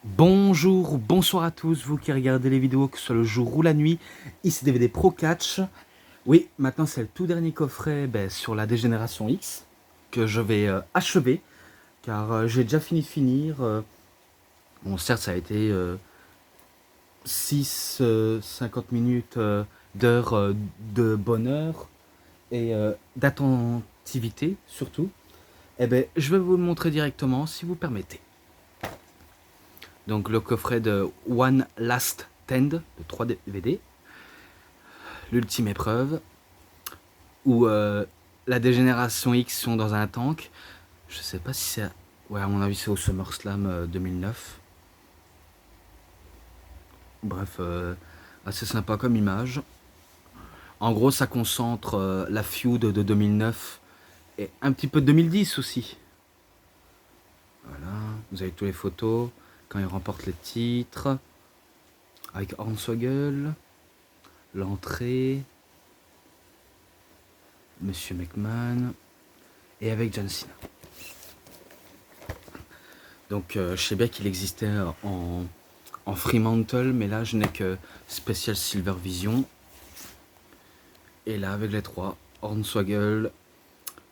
Bonjour ou bonsoir à tous, vous qui regardez les vidéos, que ce soit le jour ou la nuit. Ici DVD Pro Catch. Oui, maintenant c'est le tout dernier coffret sur la Dégénération X que je vais achever, car j'ai déjà fini de finir. Bon, certes, ça a été 6 50 minutes d'heures de bonheur et d'attentivité surtout. Je vais vous le montrer directement si vous permettez. Donc le coffret de One Last Stand de 3 DVD, l'ultime épreuve, où la Dégénération X sont dans un tank. Je sais pas si c'est... Ouais, à mon avis c'est au SummerSlam 2009. Bref, assez sympa comme image. En gros, ça concentre la feud de 2009 et un petit peu de 2010 aussi. Voilà, vous avez toutes les photos, quand ils remportent les titres, avec Hornswoggle, l'entrée, Monsieur McMahon, et avec John Cena. Donc je sais bien qu'il existait en Fremantle, mais là je n'ai que Special Silver Vision. Et là avec les trois, Hornswoggle,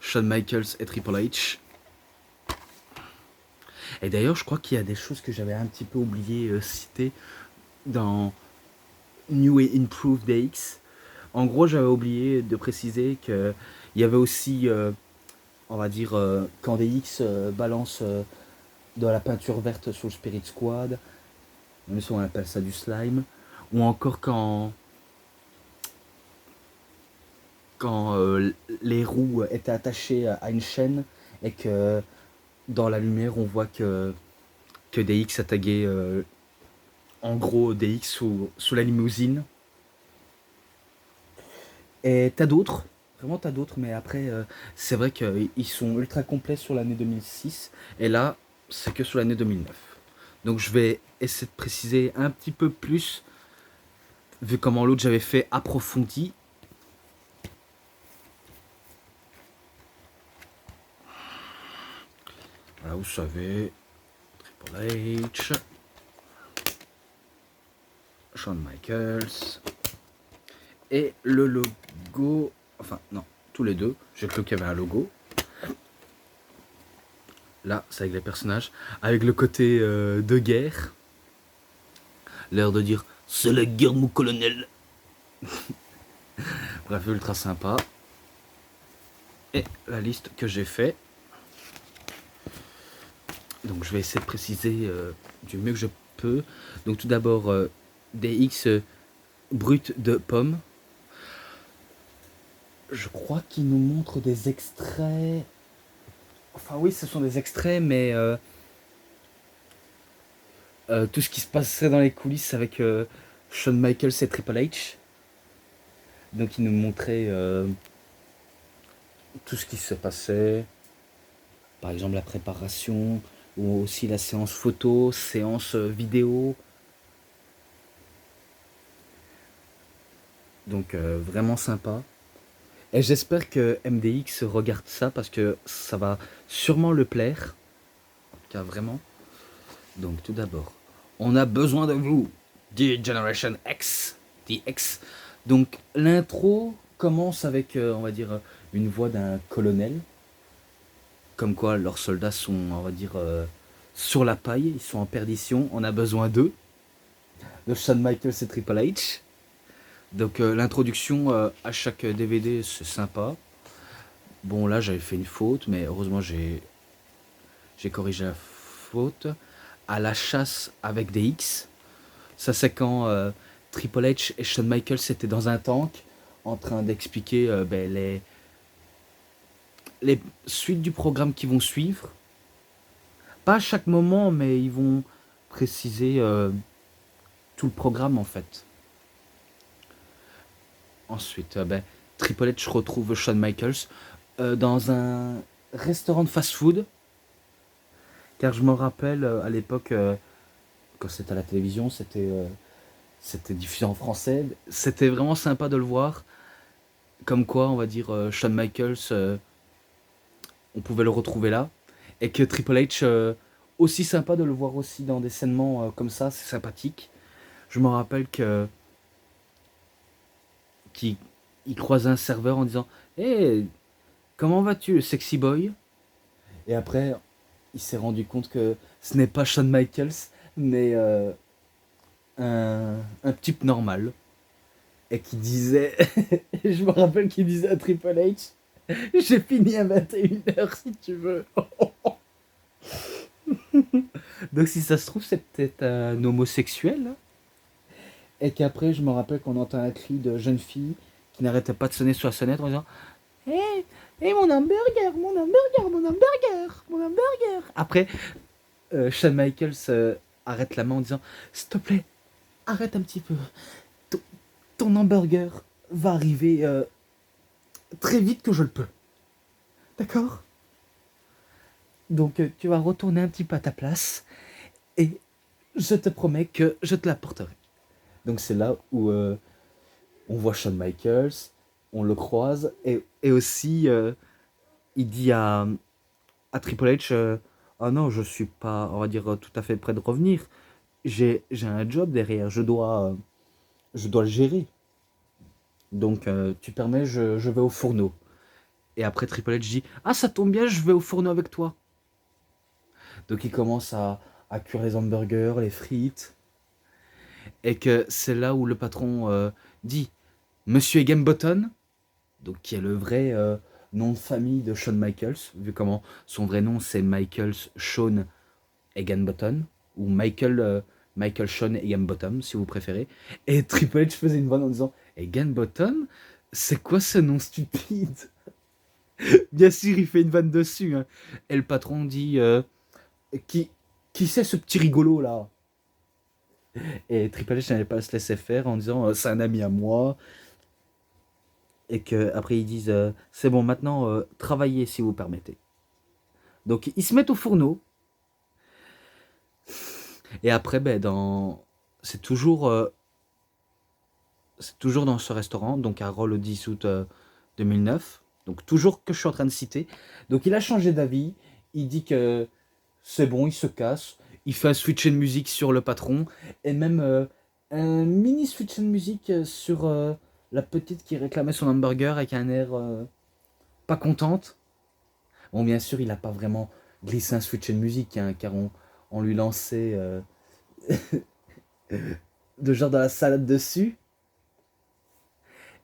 Shawn Michaels et Triple H. Et d'ailleurs je crois qu'il y a des choses que j'avais un petit peu oublié citer dans New et Improved DX. En gros j'avais oublié de préciser qu'il y avait aussi, on va dire, quand DX balance de la peinture verte sur le Spirit Squad, même si on appelle ça du slime, ou encore quand les roues étaient attachées à une chaîne et que dans la lumière on voit que DX a tagué en gros DX sous la limousine. Et t'as d'autres, vraiment t'as d'autres, mais après c'est vrai qu'ils sont ultra complets sur l'année 2006 et là c'est que sur l'année 2009. Donc je vais essayer de préciser un petit peu plus, vu comment l'autre j'avais fait approfondi. Voilà, vous savez, Triple H, Shawn Michaels, et le logo, enfin non, tous les deux, j'ai cru qu'il y avait un logo. Là, c'est avec les personnages, avec le côté de guerre, l'air de dire c'est la guerre mon colonel. Bref, ultra sympa. Et la liste que j'ai fait. Donc je vais essayer de préciser du mieux que je peux. Donc tout d'abord des X brutes de pommes. Je crois qu'il nous montre des extraits. Enfin oui, ce sont des extraits, mais tout ce qui se passait dans les coulisses avec Shawn Michaels et Triple H. Donc il nous montrait tout ce qui se passait. Par exemple la préparation, ou aussi la séance photo, séance vidéo. Donc vraiment sympa. Et j'espère que MDX regarde ça parce que ça va sûrement le plaire. Car vraiment. Donc tout d'abord, on a besoin de vous, The Generation X, DX. Donc l'intro commence avec, on va dire, une voix d'un colonel. Comme quoi leurs soldats sont, on va dire, sur la paille, ils sont en perdition, on a besoin d'eux. De Shawn Michaels et Triple H. Donc l'introduction à chaque DVD, c'est sympa. Bon, là, j'avais fait une faute, mais heureusement, j'ai corrigé la faute. À la chasse avec des X. Ça, c'est quand Triple H et Shawn Michaels étaient dans un tank en train d'expliquer les suites du programme qui vont suivre. Pas à chaque moment, mais ils vont préciser tout le programme en fait. Ensuite, Triple H retrouve Shawn Michaels dans un restaurant de fast-food. Car je me rappelle à l'époque, quand c'était à la télévision, c'était diffusé en français. C'était vraiment sympa de le voir. Comme quoi, on va dire, Shawn Michaels, on pouvait le retrouver là. Et que Triple H, aussi sympa de le voir aussi dans des scènements comme ça, c'est sympathique. Je me rappelle que qu'il il croise un serveur en disant Hey, comment vas-tu, le sexy boy? Et après, il s'est rendu compte que ce n'est pas Shawn Michaels, mais un type normal. Et qui disait, je me rappelle qu'il disait à Triple H, j'ai fini à 21h si tu veux. Donc si ça se trouve, c'est peut-être un homosexuel. Hein. Et qu'après, je me rappelle qu'on entend un cri de jeune fille qui n'arrêtait pas de sonner sur la sonnette en disant Hé, hey, mon hamburger, mon hamburger, mon hamburger, mon hamburger. Après, Shawn Michaels arrête la main en disant s'il te plaît, arrête un petit peu. Ton, ton hamburger va arriver très vite que je le peux. D'accord? Donc tu vas retourner un petit peu à ta place et je te promets que je te l'apporterai. Donc c'est là où on voit Shawn Michaels, on le croise et aussi il dit à Triple H ah non, je suis pas, on va dire, tout à fait prêt de revenir. J'ai un job derrière, je dois le gérer. Donc tu permets, je vais au fourneau. Et après Triple H dit ah ça tombe bien, je vais au fourneau avec toi. Donc il commence à cuire les hamburgers, les frites. Et que c'est là où le patron dit Monsieur Higginbottom, donc qui est le vrai nom de famille de Shawn Michaels, vu comment son vrai nom c'est Michaels Shawn Higginbottom, ou Michael Shawn Higginbottom, si vous préférez. Et Triple H faisait une vanne en disant Higginbottom, c'est quoi ce nom stupide? Bien sûr, il fait une vanne dessus. Hein. Et le patron dit qui, qui c'est ce petit rigolo là? Et Triple H n'allait pas se laisser faire en disant c'est un ami à moi. Et qu'après ils disent c'est bon, maintenant travaillez si vous permettez. Donc ils se mettent au fourneau. Et après, ben, c'est toujours dans ce restaurant, donc à Roll le 10 août 2009. Donc toujours que je suis en train de citer. Donc il a changé d'avis. Il dit que c'est bon, il se casse. Il fait un switch de musique sur le patron. Et même un mini switch de musique sur la petite qui réclamait son hamburger avec un air pas contente. Bon, bien sûr, il n'a pas vraiment glissé un switch de musique, hein, car on lui lançait de genre de la salade dessus.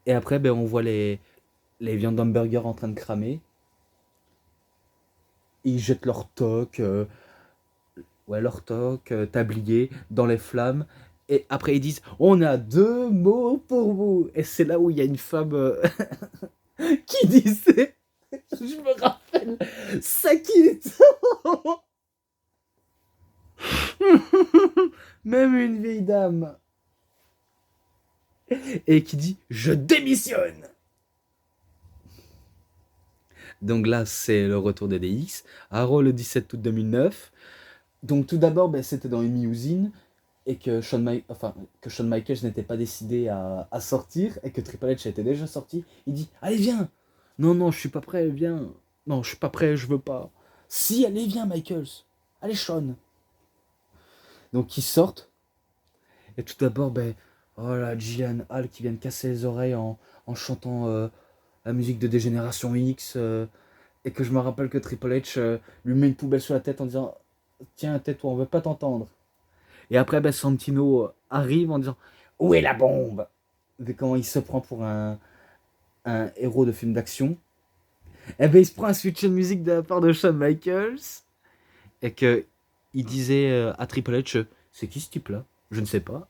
Et après, ben, on voit les viandes d'hamburger en train de cramer. Ils jettent leur toc, tablier dans les flammes. Et après, ils disent on a 2 mots pour vous. Et c'est là où il y a une femme qui disait je me rappelle, ça quitte. Même une vieille dame. Et qui dit je démissionne. Donc là, c'est le retour des DX. Arrow le 17 août 2009. Donc tout d'abord, ben, c'était dans une usine et que Shawn Michaels n'était pas décidé à sortir et que Triple H était déjà sorti. Il dit allez viens. Non non, je suis pas prêt, viens. Non, je suis pas prêt, je veux pas. Si, allez viens Michaels. Allez Shawn. Donc ils sortent et tout d'abord, ben oh là, Gillian Hall qui vient de casser les oreilles en chantant la musique de Dégénération X. Et que je me rappelle que Triple H lui met une poubelle sur la tête en disant tiens, tais-toi, on veut pas t'entendre. Et après, ben, Santino arrive en disant où est la bombe? Et comment il se prend pour un héros de film d'action. Et ben, il se prend un switch de musique de la part de Shawn Michaels. Et que il disait à Triple H c'est qui ce type-là? Je ne sais pas.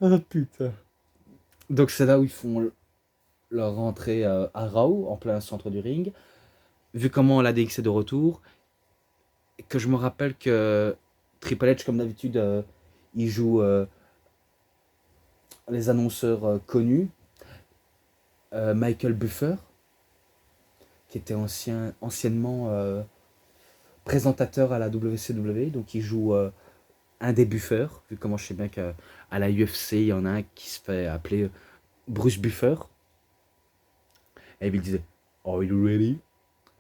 Ah putain. Donc c'est là où ils font leur rentrée à Raw, en plein centre du ring. Vu comment la DX est de retour, que je me rappelle que Triple H, comme d'habitude, il joue les annonceurs connus. Michael Buffer, qui était anciennement présentateur à la WCW, donc il joue un des buffeurs, vu comment je sais bien qu'à la UFC, il y en a un qui se fait appeler Bruce Buffer. Et il disait Are you ready?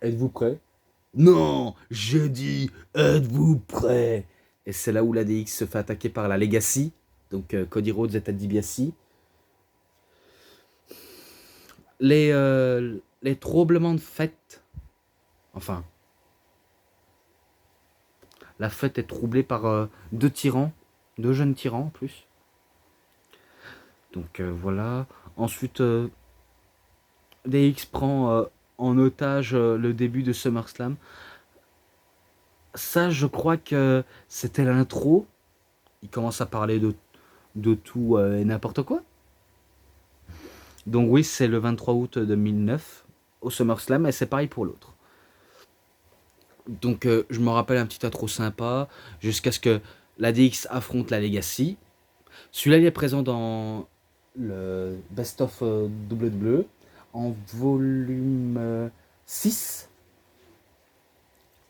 Êtes-vous prêt? Non, j'ai dit, êtes-vous prêts? Et c'est là où la DX se fait attaquer par la Legacy, donc Cody Rhodes et Ted DiBiase. Les troublements de fête, enfin, la fête est troublée par deux tyrans, deux jeunes tyrans en plus. Donc voilà. Ensuite, DX prend en otage le début de SummerSlam. Ça, je crois que c'était l'intro. Il commence à parler de tout et n'importe quoi. Donc oui, c'est le 23 août 2009 au SummerSlam et c'est pareil pour l'autre. Donc je me rappelle un petit intro sympa jusqu'à ce que la DX affronte la Legacy. Celui-là, il est présent dans le Best of WWE en volume 6.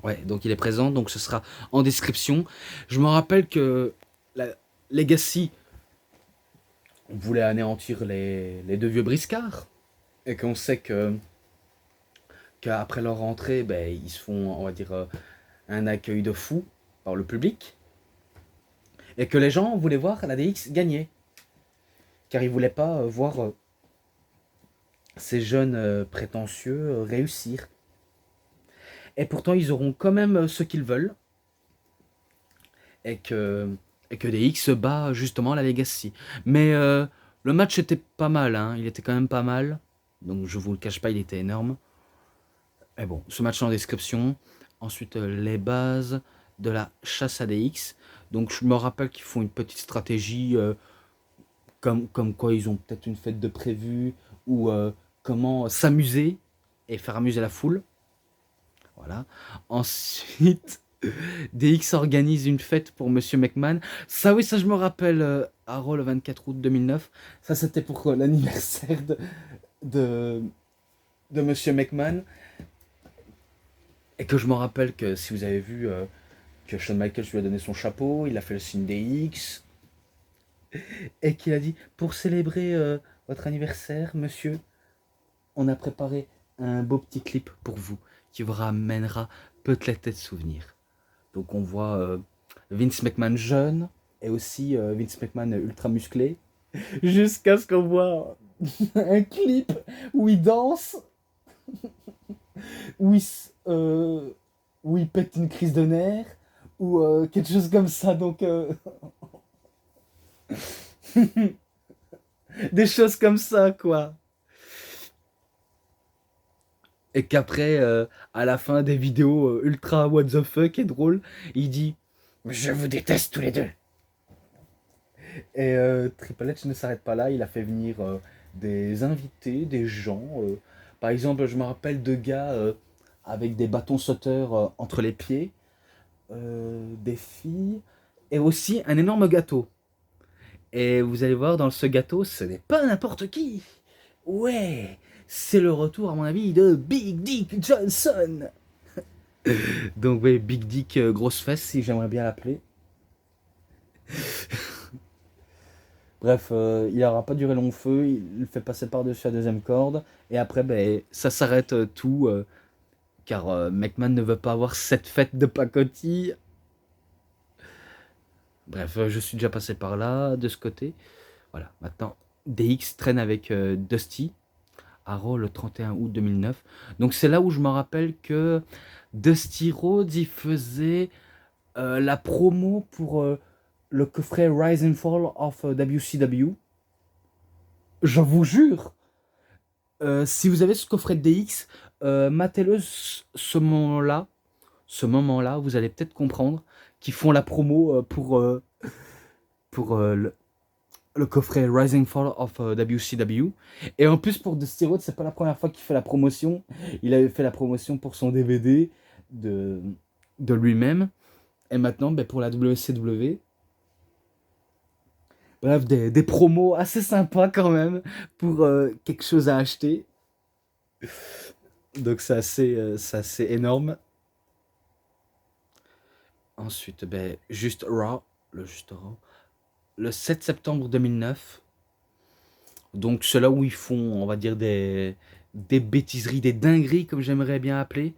Ouais, donc il est présent, donc ce sera en description. Je me rappelle que la Legacy voulait anéantir les deux vieux briscards. Et qu'on sait qu'après leur rentrée, ben, ils se font, on va dire, un accueil de fou par le public. Et que les gens voulaient voir la DX gagner. Car ils ne voulaient pas voir ces jeunes prétentieux réussir. Et pourtant, ils auront quand même ce qu'ils veulent. Et que DX bat justement la Legacy. Mais le match était pas mal, hein. Il était quand même pas mal. Donc je vous le cache pas, il était énorme. Et bon, ce match en description. Ensuite, les bases de la chasse à DX. Donc je me rappelle qu'ils font une petite stratégie comme quoi ils ont peut-être une fête de prévu ou comment s'amuser et faire amuser la foule. Voilà. Ensuite, DX organise une fête pour Monsieur McMahon. Ça oui, ça je me rappelle à Raw le 24 août 2009. Ça c'était pour l'anniversaire de, de Monsieur McMahon. Et que je me rappelle que si vous avez vu que Shawn Michaels lui a donné son chapeau, il a fait le signe des X. Et qu'il a dit, pour célébrer votre anniversaire, monsieur, on a préparé un beau petit clip pour vous, qui vous ramènera peut-être des souvenirs. Donc on voit Vince McMahon jeune, et aussi Vince McMahon ultra musclé, jusqu'à ce qu'on voit un clip où il danse, où où il pète une crise de nerfs, ou quelque chose comme ça, donc... des choses comme ça, quoi. Et qu'après, à la fin des vidéos ultra what the fuck et drôle, il dit je vous déteste tous les deux. Et Triple H ne s'arrête pas là, il a fait venir des invités, des gens. Par exemple, je me rappelle de gars avec des bâtons sauteurs entre les pieds, des filles, et aussi un énorme gâteau. Et vous allez voir, dans ce gâteau, ce n'est pas n'importe qui. Ouais, c'est le retour, à mon avis, de Big Dick Johnson. Donc, oui, Big Dick grosse fesse, si j'aimerais bien l'appeler. Bref, il n'aura pas duré long feu, il le fait passer par-dessus la deuxième corde. Et après, ben, ça s'arrête tout, car McMahon ne veut pas avoir cette fête de pacotille. Bref, je suis déjà passé par là, de ce côté. Voilà, maintenant, DX traîne avec Dusty à Raw le 31 août 2009. Donc c'est là où je me rappelle que Dusty Rhodes, il faisait la promo pour le coffret Rise and Fall of WCW. Je vous jure, si vous avez ce coffret de DX, matez-le ce moment-là, vous allez peut-être comprendre qu'ils font la promo pour le coffret Rising Fall of WCW. Et en plus, pour Dusty Rhodes, c'est pas la première fois qu'il fait la promotion. Il avait fait la promotion pour son DVD de lui-même. Et maintenant, ben, pour la WCW. Bref, des promos assez sympas quand même pour quelque chose à acheter. Donc c'est assez énorme. Ensuite, ben, juste Raw, le 7 septembre 2009. Donc c'est là où ils font, on va dire, des bêtiseries, des dingueries, comme j'aimerais bien appeler.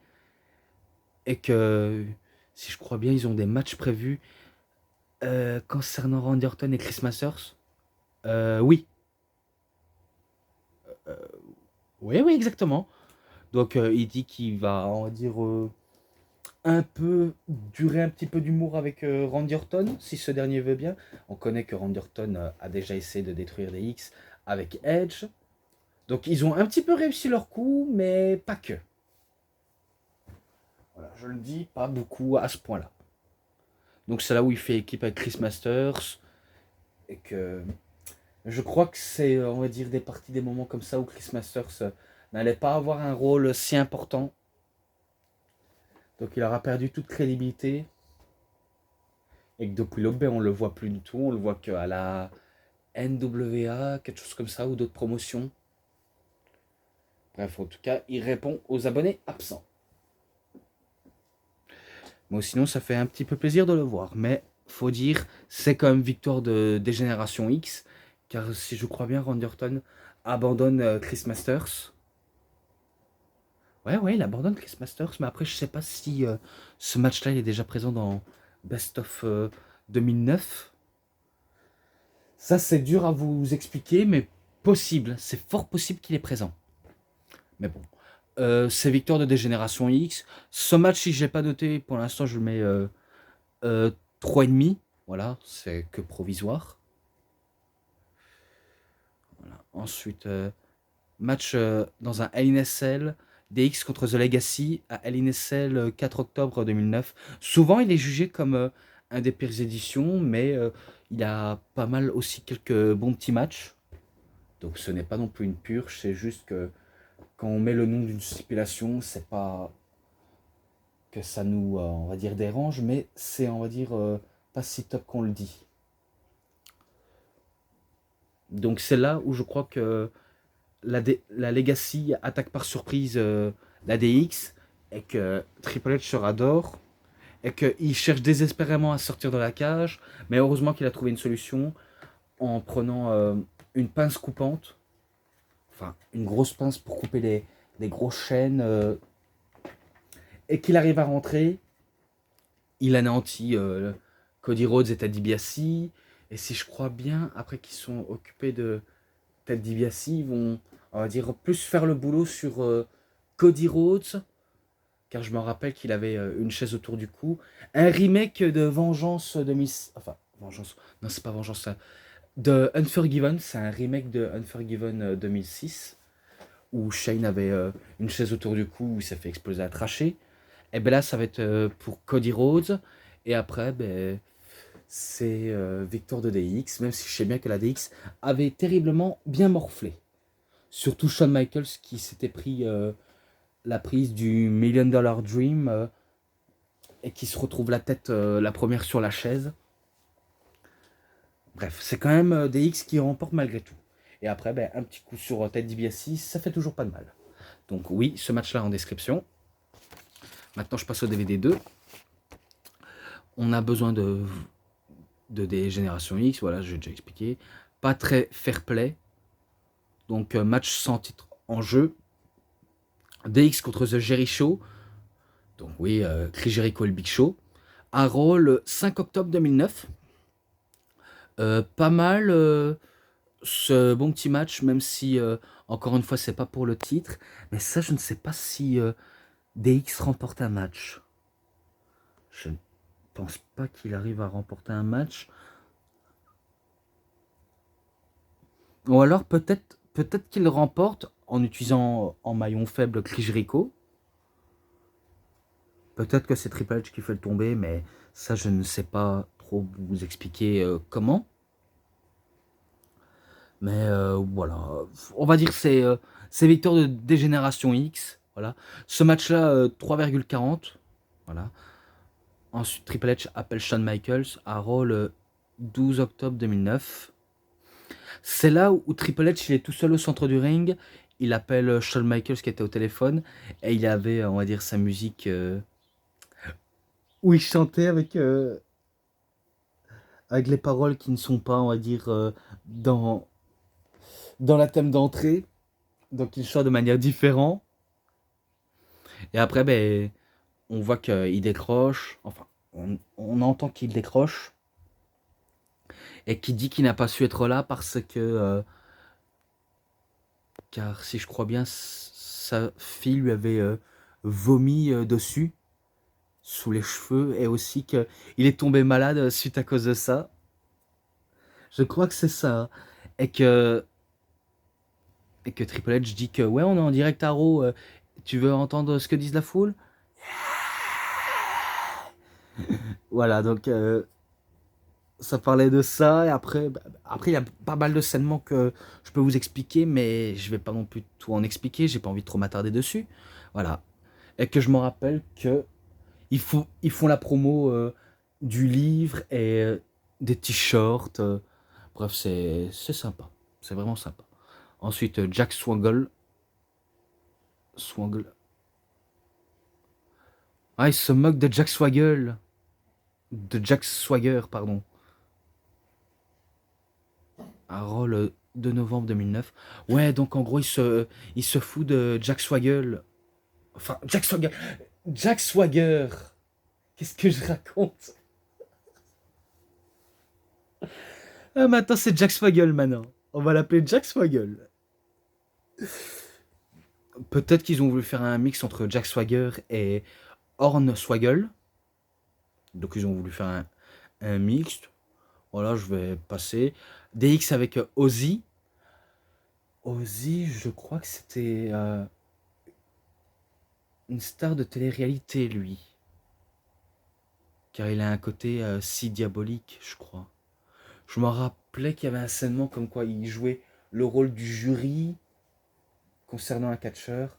et que, si je crois bien, ils ont des matchs prévus concernant Randy Orton et Chris Masters. Oui. Euh, oui, oui, exactement. Donc, il dit qu'il va, on va dire, un peu durer un petit peu d'humour avec Randy Orton, si ce dernier veut bien. On connaît que Randy Orton a déjà essayé de détruire des X avec Edge. Donc, ils ont un petit peu réussi leur coup, mais pas que. Voilà, je le dis, pas beaucoup à ce point-là. Donc, c'est là où il fait équipe avec Chris Masters. Et que je crois que c'est, on va dire, des parties, des moments comme ça où Chris Masters n'allait pas avoir un rôle si important. Donc il aura perdu toute crédibilité. Et que depuis l'aube, on le voit plus du tout. On le voit qu'à la NWA, quelque chose comme ça, ou d'autres promotions. Bref, en tout cas, il répond aux abonnés absents. Bon, sinon, ça fait un petit peu plaisir de le voir. Mais, faut dire, c'est quand même victoire des générations X. Car si je crois bien, Randy Orton abandonne Chris Masters. Ouais, il abandonne Chris Masters. Mais après, je sais pas si ce match-là, il est déjà présent dans Best of 2009. Ça, c'est dur à vous expliquer, mais possible. C'est fort possible qu'il est présent. Mais bon. C'est victoire de Dégénération X. Ce match, si je l'ai pas noté, pour l'instant, je le mets 3,5. Voilà, c'est que provisoire. Voilà. Ensuite, match dans un LNSL, DX contre The Legacy, à LNSL 4 octobre 2009. Souvent, il est jugé comme un des pires éditions, mais il a pas mal aussi quelques bons petits matchs. Donc ce n'est pas non plus une purge, c'est juste que quand on met le nom d'une stipulation, c'est pas que ça nous, on va dire, dérange, mais c'est, on va dire, pas si top qu'on le dit. Donc c'est là où je crois que la Legacy attaque par surprise la DX et que Triple H se radore et qu'il cherche désespérément à sortir de la cage, mais heureusement qu'il a trouvé une solution en prenant une pince coupante, enfin une grosse pince pour couper les grosses chaînes et qu'il arrive à rentrer. Il anéantit Cody Rhodes et Ted DiBiase. Et si je crois bien, après qu'ils sont occupés de Ted DiBiase, ils vont, on va dire, plus faire le boulot sur Cody Rhodes. Car je me rappelle qu'il avait une chaise autour du cou. Un remake de Vengeance 2006. Enfin, Vengeance. Non, c'est pas Vengeance. Ça. De Unforgiven. C'est un remake de Unforgiven 2006. Où Shane avait une chaise autour du cou où il s'est fait exploser à tracher. Et ben là, ça va être pour Cody Rhodes. Et après, ben, c'est victoire de DX. Même si je sais bien que la DX avait terriblement bien morflé. Surtout Shawn Michaels qui s'était pris la prise du Million Dollar Dream et qui se retrouve la tête la première sur la chaise. Bref, c'est quand même DX qui remporte malgré tout. Et après, ben, un petit coup sur Ted DiBiase, ça fait toujours pas de mal. Donc oui, ce match-là en description. Maintenant, je passe au DVD 2. On a besoin de des générations X, voilà, j'ai déjà expliqué. Pas très fair play. Donc match sans titre en jeu. DX contre The Jericho. Donc oui, Chris Jericho et le Big Show. À Raw le 5 octobre 2009. Pas mal ce bon petit match, même si encore une fois c'est pas pour le titre. Mais ça, je ne sais pas si DX remporte un match. Je ne pense pas qu'il arrive à remporter un match. Ou alors peut-être qu'il remporte en utilisant en maillon faible Chris Jericho. Peut-être que c'est Triple H qui fait le tomber, mais ça je ne sais pas trop vous expliquer comment. Mais voilà, on va dire c'est victoire de Dégénération X. Voilà. Ce match-là, 3,40. Voilà. Ensuite, Triple H appelle Shawn Michaels à Raw le 12 octobre 2009. C'est là où Triple H il est tout seul au centre du ring. Il appelle Shawn Michaels qui était au téléphone. Et il avait, on va dire, sa musique où il chantait avec les paroles qui ne sont pas, on va dire, dans la thème d'entrée. Donc il chante de manière différente. Et après, ben, on voit qu'il décroche, enfin, on entend qu'il décroche, et qui dit qu'il n'a pas su être là parce que, car si je crois bien, sa fille lui avait vomi dessus, sous les cheveux, et aussi qu'il est tombé malade suite à cause de ça. Je crois que c'est ça, hein. Et que, et que Triple H dit que, ouais, on est en direct à Raw, tu veux entendre ce que disent la foule? Voilà, donc ça parlait de ça, et après, après il y a pas mal de scènements que je peux vous expliquer, mais je vais pas non plus tout en expliquer, j'ai pas envie de trop m'attarder dessus. Voilà. Et que je me rappelle que ils font la promo du livre et des t-shirts. Bref, c'est sympa. C'est vraiment sympa. Ensuite, Jack Swaggle. Swaggle. Ah, il se moque de Jack Swaggle. De Jack Swagger, pardon. Un rôle de novembre 2009. Ouais, donc en gros, il se fout de Jack Swaggle. Enfin, Jack Swagger. Jack Swagger. Qu'est-ce que je raconte? Ah, maintenant, c'est Jack Swaggle maintenant. On va l'appeler Jack Swaggle. Peut-être qu'ils ont voulu faire un mix entre Jack Swagger et Hornswoggle. Donc ils ont voulu faire un mix. Voilà, je vais passer. DX avec Ozzy. Ozzy, je crois que c'était une star de télé-réalité, lui. Car il a un côté si diabolique, je crois. Je me rappelais qu'il y avait un scènement comme quoi il jouait le rôle du jury concernant un catcheur.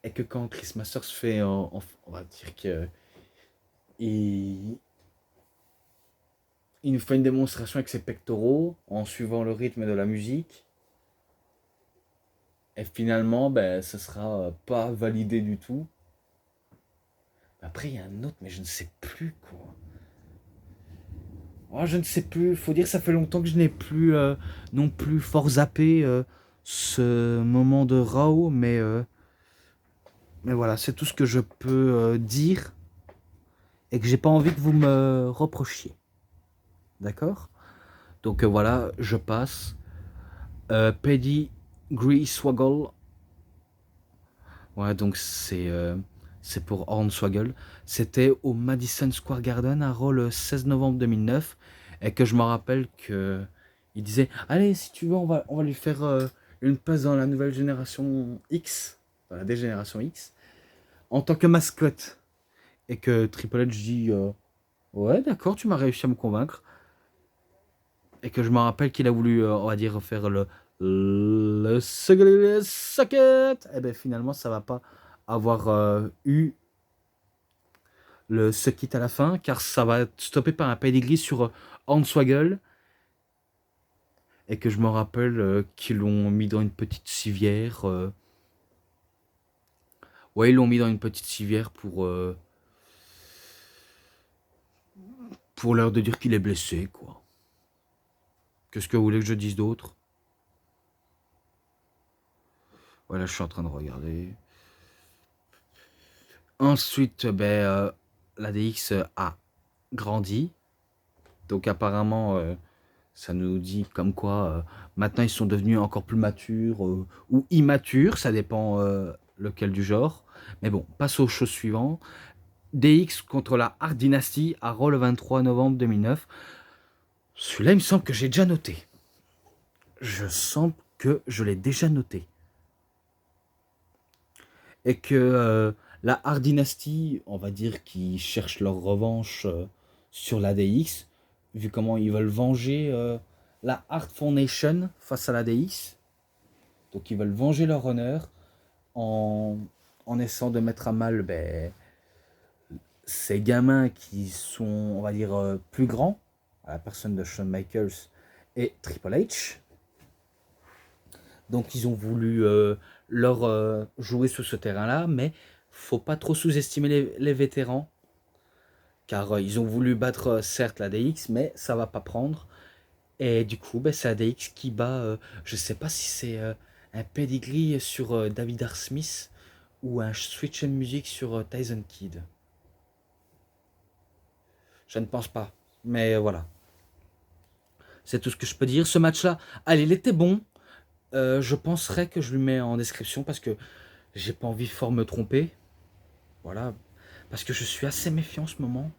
Et que quand Chris Masters fait, on va dire que il nous fait une démonstration avec ses pectoraux en suivant le rythme de la musique. Et finalement, ben, ce sera pas validé du tout. Après, il y a un autre, mais je ne sais plus quoi. Oh, je ne sais plus. Faut dire, ça fait longtemps que je n'ai plus non plus fort zappé ce moment de Raw, mais voilà, c'est tout ce que je peux dire et que j'ai pas envie que vous me reprochiez. D'accord? Donc voilà, je passe. Pedigree Swaggle. Ouais, donc c'est pour Hornswoggle. C'était au Madison Square Garden à Raw le 16 novembre 2009. Et que je me rappelle que il disait allez, si tu veux, on va lui faire une place dans la nouvelle génération X, dans la dégénération X, en tant que mascotte. Et que Triple H dit ouais, d'accord, tu m'as réussi à me convaincre. Et que je me rappelle qu'il a voulu, on va dire, faire le socket. Et bien finalement, ça va pas avoir eu le suck it à la fin, car ça va être stoppé par un pedigree sur Hornswoggle. Et que je me rappelle qu'ils l'ont mis dans une petite civière. Ouais, ils l'ont mis dans une petite civière pour leur de dire qu'il est blessé, quoi. Qu'est-ce que vous voulez que je dise d'autre? Voilà, je suis en train de regarder. Ensuite, ben, la DX a grandi. Donc apparemment, ça nous dit comme quoi maintenant ils sont devenus encore plus matures ou immatures, ça dépend lequel du genre. Mais bon, passe aux choses suivantes. DX contre la Hard Dynasty à Raw le 23 novembre 2009. Celui-là, il me semble que j'ai déjà noté. Je sens que je l'ai déjà noté. Et que la Hard Dynasty, on va dire qu'ils cherchent leur revanche sur la DX, vu comment ils veulent venger la Hard Foundation face à la DX. Donc ils veulent venger leur honneur en essayant de mettre à mal ces gamins qui sont, on va dire, plus grands, à la personne de Shawn Michaels et Triple H. Donc ils ont voulu leur jouer sur ce terrain-là, mais faut pas trop sous-estimer les vétérans, car ils ont voulu battre certes la DX, mais ça va pas prendre. Et du coup, c'est la DX qui bat, je sais pas si c'est un pedigree sur David R. Smith ou un switch and music sur Tyson Kidd. Je ne pense pas. Mais voilà. C'est tout ce que je peux dire. Ce match-là, allez, il était bon. Je penserais que je lui mets en description parce que j'ai pas envie fort me tromper. Voilà. Parce que je suis assez méfiant en ce moment.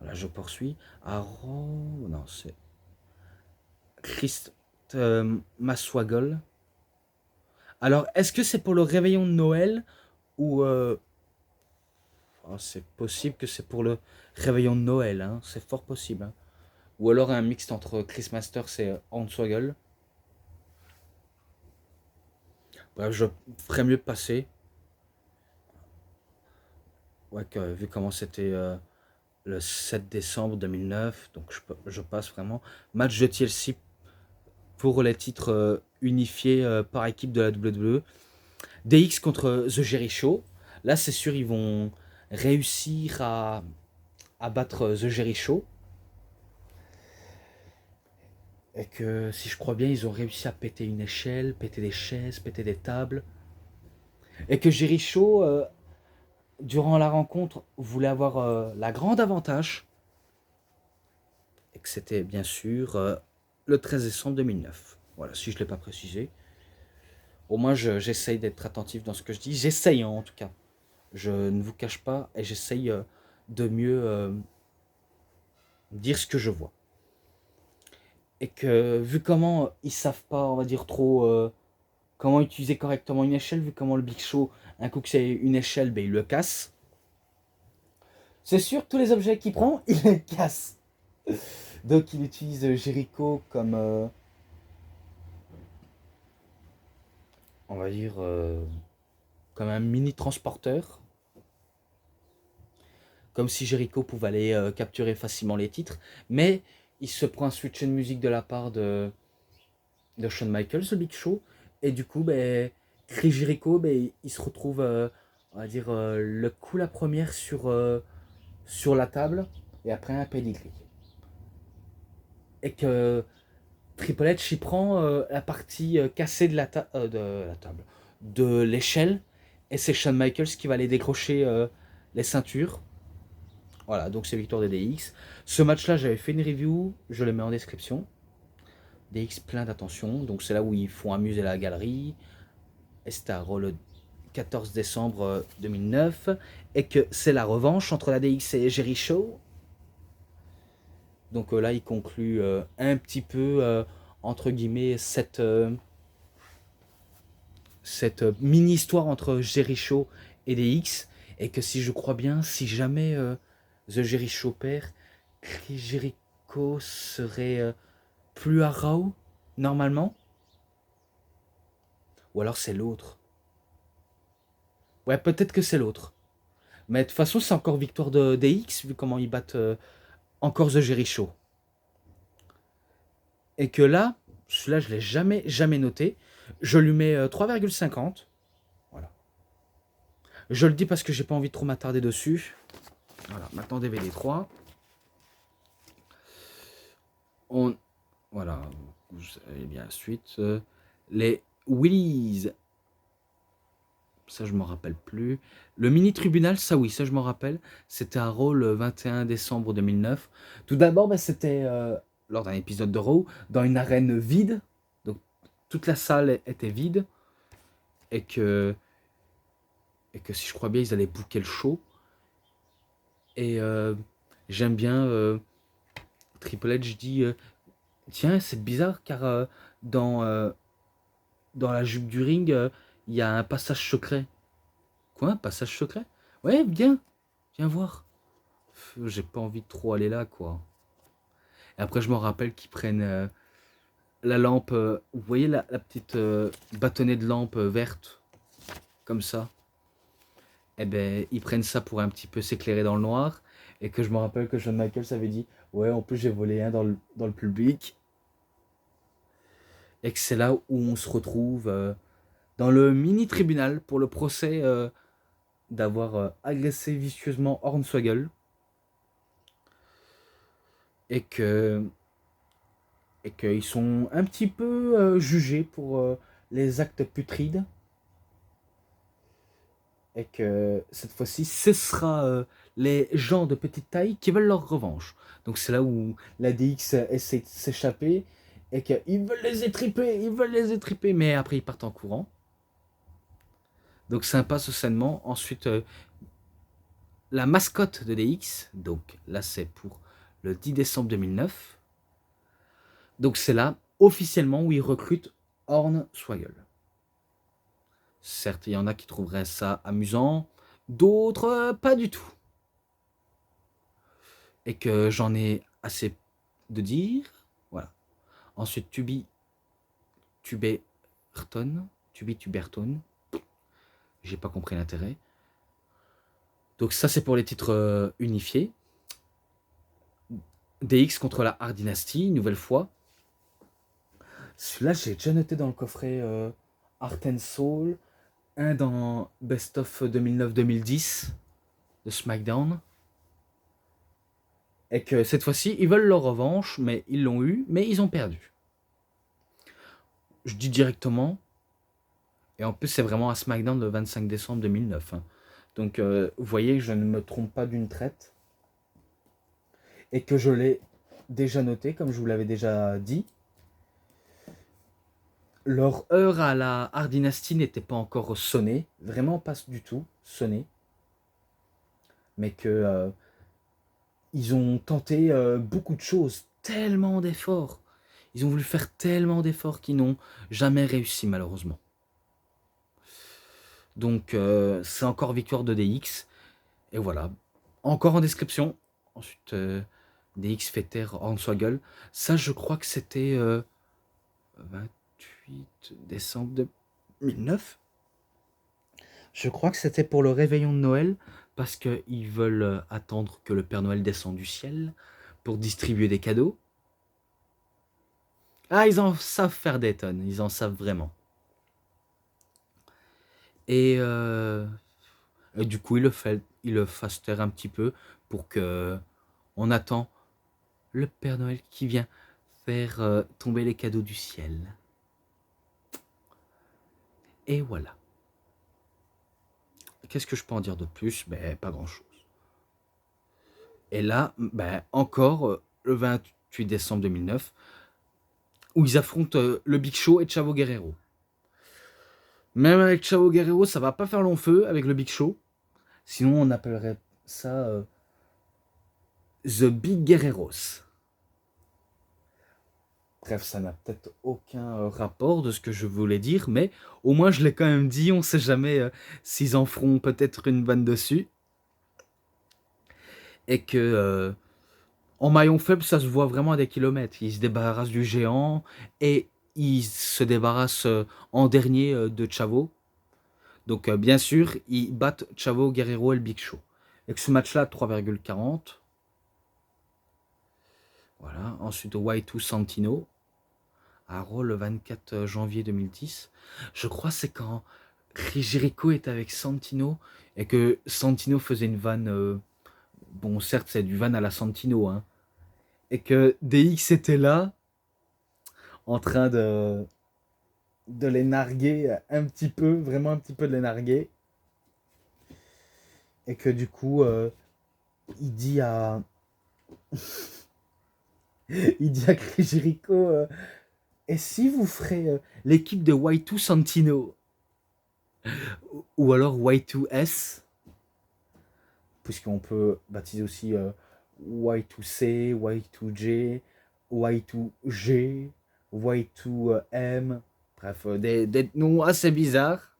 Voilà, je poursuis. Non, c'est Christ Maswagol. Alors, est-ce que c'est pour le réveillon de Noël ou c'est possible que c'est pour le réveillon de Noël, hein, c'est fort possible. Hein. Ou alors un mixte entre Chris Masters et Hornswoggle. Bref, je ferais mieux de passer. Ouais, vu comment c'était le 7 décembre 2009, donc je passe vraiment. Match de TLC pour les titres unifiés par équipe de la WWE. DX contre The Jerry Show. Là, c'est sûr, ils vont réussir à battre The Jerry Show. Et que, si je crois bien, ils ont réussi à péter une échelle, péter des chaises, péter des tables. Et que Jerry Show, durant la rencontre, voulait avoir la grande avantage. Et que c'était, bien sûr, le 13 décembre 2009. Voilà, si je ne l'ai pas précisé. Au moins, j'essaye d'être attentif dans ce que je dis. J'essaye, en tout cas. Je ne vous cache pas et j'essaye de mieux dire ce que je vois. Et que, vu comment ils savent pas, on va dire, trop comment utiliser correctement une échelle, vu comment le Big Show, un coup que c'est une échelle, ben, il le casse. C'est sûr, tous les objets qu'il prend, il les casse. Donc il utilise Jericho comme, on va dire, comme un mini transporteur. Comme si Jericho pouvait aller capturer facilement les titres. Mais il se prend un switch de musique de la part de Shawn Michaels, le Big Show. Et du coup, ben, Chris Jericho, ben, il se retrouve, on va dire, le coup la première sur la table. Et après un pedigree. Et que Triple H il prend la partie cassée de la table, de l'échelle, et c'est Shawn Michaels qui va aller décrocher les ceintures. Voilà, donc c'est victoire de DX. Ce match-là, j'avais fait une review, je le mets en description. DX plein d'attention, donc c'est là où ils font amuser la galerie. Et c'était le 14 décembre 2009, et que c'est la revanche entre la DX et Jerry Show. Donc là, il conclut un petit peu, entre guillemets, cette mini-histoire entre Jericho et DX. Et que si je crois bien, si jamais The Jericho perd, Chris Jericho serait plus à Raw, normalement. Ou alors c'est l'autre. Ouais, peut-être que c'est l'autre. Mais de toute façon, c'est encore victoire de DX, vu comment ils battent encore The Jericho. Et que là, celui-là, je ne l'ai jamais noté. Je lui mets 3,50. Voilà. Je le dis parce que j'ai pas envie de trop m'attarder dessus. Voilà, maintenant DVD 3. Voilà, vous savez bien la suite. Les Willies, ça je m'en rappelle plus. Le mini tribunal, ça oui, ça je m'en rappelle. C'était à Raw le 21 décembre 2009. Tout d'abord, c'était lors d'un épisode de Raw, dans une arène vide. Donc toute la salle était vide. Et que si je crois bien, ils allaient booker le show. Et j'aime bien Triple H dit tiens, c'est bizarre car dans la jupe du ring, il y a un passage secret. Quoi, un passage secret? Ouais, viens voir. J'ai pas envie de trop aller là, quoi. Et après, je me rappelle qu'ils prennent la lampe, vous voyez la petite bâtonnette de lampe verte, comme ça. Et ben, ils prennent ça pour un petit peu s'éclairer dans le noir. Et que je me rappelle que Shawn Michaels avait dit, ouais, en plus j'ai volé un dans le public. Et que c'est là où on se retrouve dans le mini-tribunal pour le procès d'avoir agressé vicieusement Hornswoggle. Et qu'ils sont un petit peu jugés pour les actes putrides. Et que cette fois-ci, ce sera les gens de petite taille qui veulent leur revanche. Donc c'est là où la DX essaie de s'échapper et qu'ils veulent les étriper, mais après ils partent en courant. Donc sympa ce saignement. Ensuite, la mascotte de DX, donc là c'est pour le 10 décembre 2009. Donc c'est là officiellement où ils recrutent Hornswoggle. Certes, il y en a qui trouveraient ça amusant, d'autres pas du tout. Et que j'en ai assez de dire. Voilà. Ensuite, Tuberton. J'ai pas compris l'intérêt. Donc ça, c'est pour les titres unifiés. DX contre la Hard Dynasty, une nouvelle fois. Celui-là, j'ai déjà noté dans le coffret Art and Soul. Un dans Best of 2009-2010 de SmackDown. Et que cette fois-ci, ils veulent leur revanche, mais ils l'ont eu, mais ils ont perdu. Je dis directement, et en plus c'est vraiment à SmackDown le 25 décembre 2009. Hein. Donc vous voyez, je ne me trompe pas d'une traite. Et que je l'ai déjà noté, comme je vous l'avais déjà dit. Leur heure à la Hard Dynasty n'était pas encore sonnée, vraiment pas du tout sonnée. Mais que ils ont tenté beaucoup de choses, tellement d'efforts. Ils ont voulu faire tellement d'efforts qu'ils n'ont jamais réussi malheureusement. Donc c'est encore victoire de DX. Et voilà. Encore en description. Ensuite, DX fait taire Hornswoggle. Ça, je crois que c'était 28 décembre 2009. Je crois que c'était pour le réveillon de Noël. Parce qu'ils veulent attendre que le Père Noël descende du ciel pour distribuer des cadeaux. Ah, ils en savent faire des tonnes. Ils en savent vraiment. Et du coup, il le fasse taire un petit peu pour que on attend le Père Noël qui vient faire tomber les cadeaux du ciel. Et voilà. Qu'est-ce que je peux en dire de plus? Ben, pas grand-chose. Et là, ben, encore le 28 décembre 2009, où ils affrontent le Big Show et Chavo Guerrero. Même avec Chavo Guerrero, ça va pas faire long feu avec le Big Show. Sinon, on appellerait ça The Big Guerreros. Bref, ça n'a peut-être aucun rapport de ce que je voulais dire, mais au moins je l'ai quand même dit, on sait jamais s'ils en feront peut-être une vanne dessus. Et que en maillon faible, ça se voit vraiment à des kilomètres. Ils se débarrassent du géant et ils se débarrassent en dernier de Chavo. Donc bien sûr, ils battent Chavo, Guerrero et le Big Show. Et que ce match-là, 3,40. Voilà. Ensuite, Y2 Santino. À Raw le 24 janvier 2010. Je crois c'est quand Jericho est avec Santino et que Santino faisait une vanne. Bon, certes, c'est du van à la Santino. Hein, et que DX était là en train de les narguer un petit peu, vraiment un petit peu de les narguer. Et que du coup, il dit à. il dit à Chris Jericho et si vous ferez l'équipe de Y2 Santino ou alors Y2S, puisqu'on peut baptiser aussi Y2C, Y2J, Y2G, Y2M, bref, des noms assez bizarres.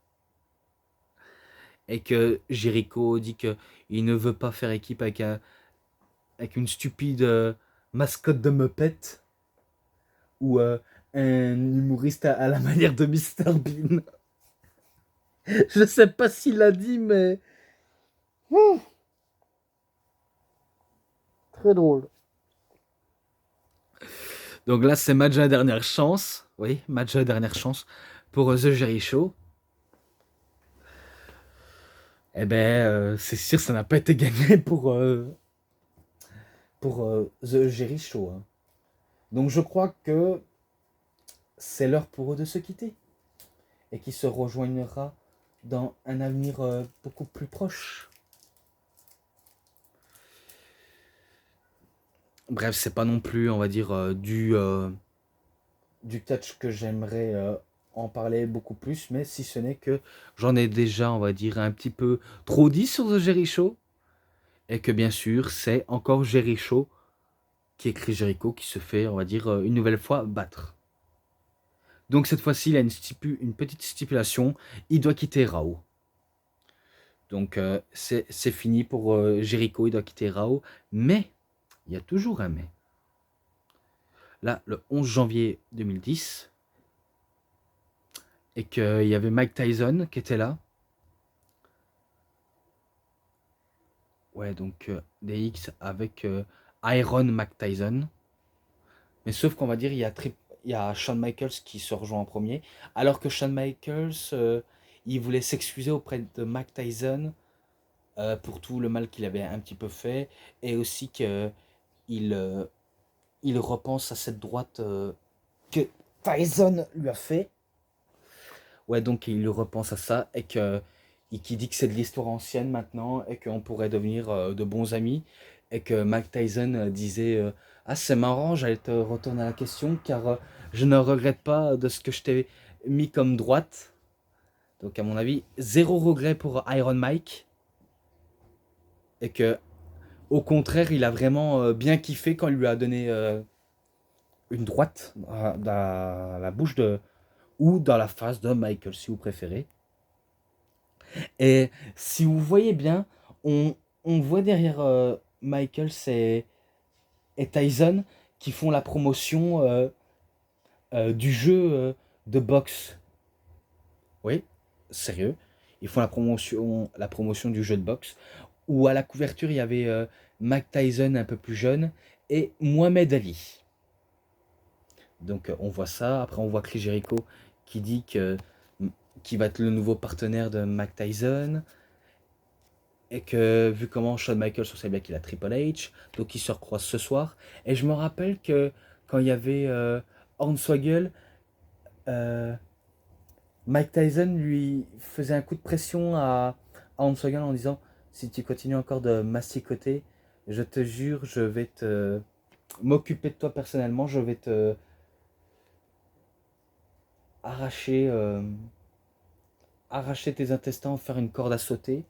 Et que Jericho dit qu'il ne veut pas faire équipe avec une stupide mascotte de Muppet ou un humoriste à la manière de Mr Bean. Je sais pas s'il l'a dit, mais très drôle. Donc là, c'est match à la dernière chance. Oui, match à la dernière chance pour The Jerry Show. Eh ben, c'est sûr, ça n'a pas été gagné pour The Jerry Show. Hein. Donc je crois que c'est l'heure pour eux de se quitter. Et qui se rejoignera dans un avenir beaucoup plus proche. Bref, c'est pas non plus, on va dire, du catch que j'aimerais en parler beaucoup plus, mais si ce n'est que j'en ai déjà, on va dire, un petit peu trop dit sur The Jerry Show, et que bien sûr, c'est encore Jerry Show qui écrit Jericho qui se fait, on va dire, une nouvelle fois battre. Donc cette fois-ci, il a une petite stipulation, il doit quitter Raw. Donc c'est fini pour Jericho, il doit quitter Raw, mais il y a toujours un mais. Là, le 11 janvier 2010, et qu'il y avait Mike Tyson qui était là. Ouais, donc DX avec Iron Mike Tyson. Mais sauf qu'on va dire, il y a Shawn Michaels qui se rejoint en premier. Alors que Shawn Michaels, il voulait s'excuser auprès de Mike Tyson pour tout le mal qu'il avait un petit peu fait. Et aussi qu'il il repense à cette droite que Tyson lui a fait. Ouais, donc il repense à ça et qui dit que c'est de l'histoire ancienne maintenant et qu'on pourrait devenir de bons amis. Et que Mike Tyson disait ah, c'est marrant, j'allais te retourner à la question car je ne regrette pas de ce que je t'ai mis comme droite. Donc, à mon avis, zéro regret pour Iron Mike. Et que, au contraire, il a vraiment bien kiffé quand il lui a donné une droite dans la bouche de. Ou dans la face de Michael, si vous préférez. Et si vous voyez bien, on voit derrière Michael et Tyson qui font la promotion du jeu de boxe. Oui, sérieux. Ils font la promotion du jeu de boxe. Où à la couverture, il y avait Mike Tyson un peu plus jeune et Mohamed Ali. Donc on voit ça. Après, on voit Chris Jericho qui dit qui va être le nouveau partenaire de Mike Tyson. Et que vu comment Shawn Michaels, on sait bien qu'il a Triple H, donc ils se recroisent ce soir. Et je me rappelle que quand il y avait Hornswoggle, euh, Mike Tyson lui faisait un coup de pression à Hornswoggle en disant si tu continues encore de masticoter, je te jure, je vais te m'occuper de toi personnellement, je vais te arracher, arracher tes intestins, faire une corde à sauter.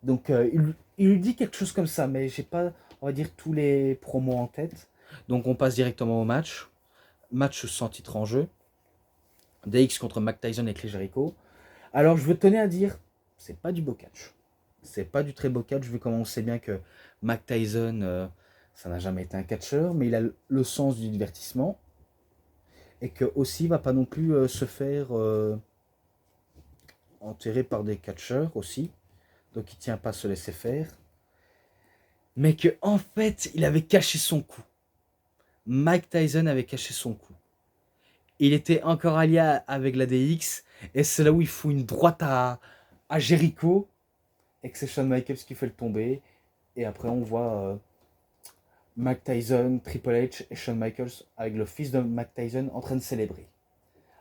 Donc il lui dit quelque chose comme ça, mais j'ai pas, on va dire, tous les promos en tête. Donc on passe directement au match. Match sans titre en jeu. DX contre Mike Tyson et Chris Jericho. Alors je tenais à dire, c'est pas du beau catch. C'est pas du très beau catch, vu comment on sait bien que Mike Tyson, ça n'a jamais été un catcheur, mais il a le sens du divertissement. Et que aussi il va pas non plus se faire enterrer par des catcheurs aussi. Donc il tient pas à se laisser faire. Mais que en fait, il avait caché son coup. Mike Tyson avait caché son coup. Il était encore allié avec la DX, et c'est là où il fout une droite à Jericho, et que c'est Shawn Michaels qui fait le tomber. Et après, on voit Mike Tyson, Triple H et Shawn Michaels avec le fils de Mike Tyson en train de célébrer.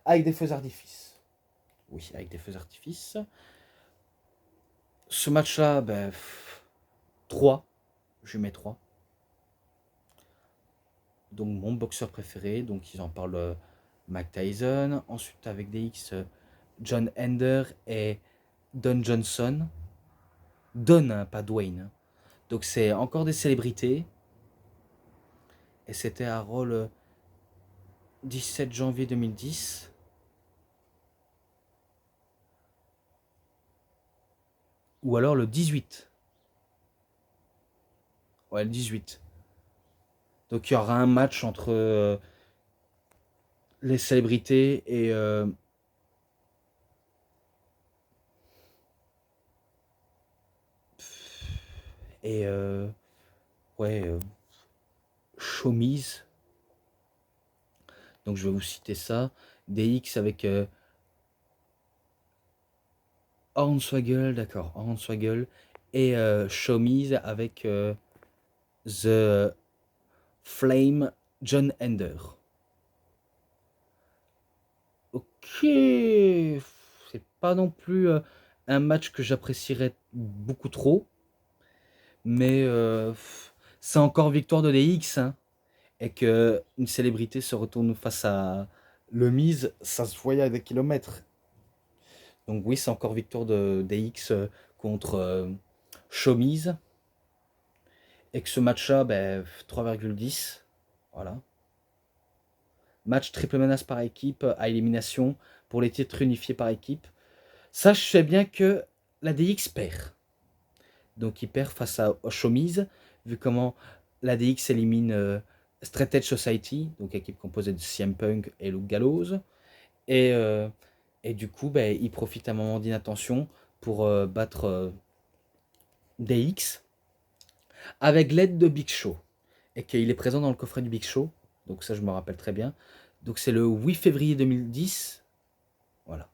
Avec des feux d'artifice. Oui, avec des feux d'artifice. Ce match-là, 3. Je mets 3. Donc mon boxeur préféré, donc ils en parlent Mike Tyson, ensuite avec DX John Ender et Don Johnson. Don, hein, pas Dwayne. Donc c'est encore des célébrités. Et c'était à Raw le 17 janvier 2010. Ou alors le 18. Ouais, le 18. Donc il y aura un match entre les célébrités et ouais, Showbiz. Donc je vais vous citer ça. DX avec Hornswoggle, d'accord, Hornswoggle. Et Showbiz avec The Flame John Ender. Ok. c'est pas non plus un match que j'apprécierais beaucoup trop. Mais c'est encore victoire de DX, hein, et que une célébrité se retourne face à le Miz, ça se voyait à des kilomètres. Donc oui, c'est encore victoire de DX contre Showmiz. Et que ce match-là, ben, 3,10. Voilà. Match triple menace par équipe à élimination pour les titres unifiés par équipe. Ça, je sais bien que la DX perd. Donc il perd face à Showmiz, vu comment la DX élimine Straight Edge Society, donc équipe composée de CM Punk et Luke Gallows. Et du coup, ben, il profite un moment d'inattention pour battre DX avec l'aide de Big Show. Et qu'il est présent dans le coffret du Big Show. Donc ça, je me rappelle très bien. Donc c'est le 8 février 2010. Voilà.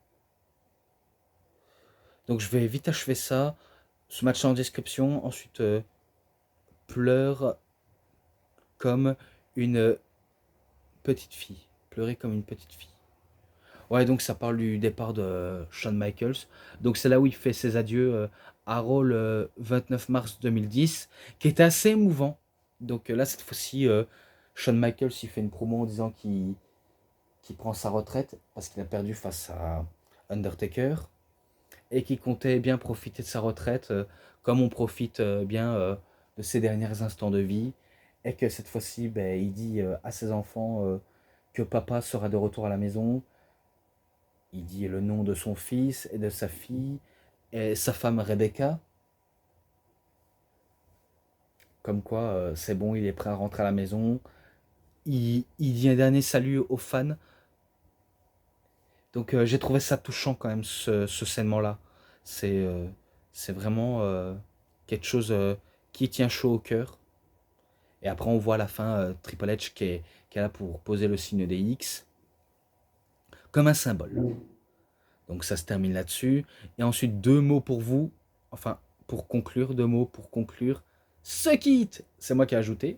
Donc je vais vite achever ça. Ce match en description. Ensuite, pleure comme une petite fille. Pleurer comme une petite fille. Ouais, donc ça parle du départ de Shawn Michaels. Donc c'est là où il fait ses adieux à Raw le 29 mars 2010, qui est assez émouvant. Donc là, cette fois-ci, Shawn Michaels, il fait une promo en disant qu'il prend sa retraite parce qu'il a perdu face à Undertaker et qu'il comptait bien profiter de sa retraite comme on profite bien de ses derniers instants de vie. Et que cette fois-ci, ben, il dit à ses enfants que papa sera de retour à la maison. Il dit le nom de son fils et de sa fille et sa femme Rebecca. Comme quoi, c'est bon, il est prêt à rentrer à la maison. Il dit un dernier salut aux fans. Donc j'ai trouvé ça touchant quand même, ce scènement-là. C'est vraiment quelque chose qui tient chaud au cœur. Et après, on voit à la fin Triple H qui est là pour poser le signe des X comme un symbole. Donc ça se termine là-dessus. Et ensuite, deux mots pour vous. Enfin, pour conclure, deux mots pour conclure. Suck it! C'est moi qui ai ajouté.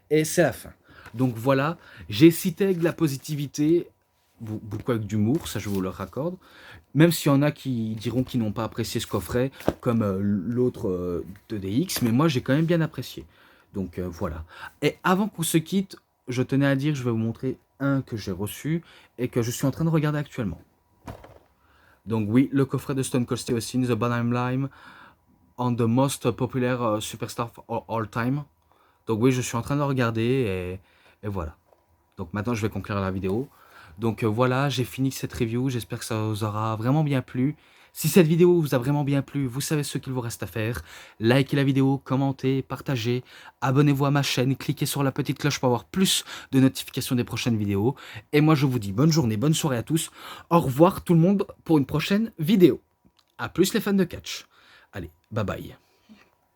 Et c'est la fin. Donc voilà, j'ai cité avec de la positivité, beaucoup avec d'humour, ça je vous le raccorde. Même s'il y en a qui diront qu'ils n'ont pas apprécié ce coffret, comme l'autre de DX, mais moi j'ai quand même bien apprécié. Donc voilà. Et avant qu'on se quitte, je tenais à dire, je vais vous montrer un que j'ai reçu et que je suis en train de regarder actuellement. Donc oui, le coffret de Stone Cold Steve Austin, The Bottom Line, on the most popular superstar of all time. Donc oui, je suis en train de le regarder et voilà. Donc maintenant, je vais conclure la vidéo. Donc voilà, j'ai fini cette review. J'espère que ça vous aura vraiment bien plu. Si cette vidéo vous a vraiment bien plu, vous savez ce qu'il vous reste à faire. Likez la vidéo, commentez, partagez, abonnez-vous à ma chaîne, cliquez sur la petite cloche pour avoir plus de notifications des prochaines vidéos. Et moi, je vous dis bonne journée, bonne soirée à tous. Au revoir tout le monde pour une prochaine vidéo. A plus les fans de catch. Allez, bye bye.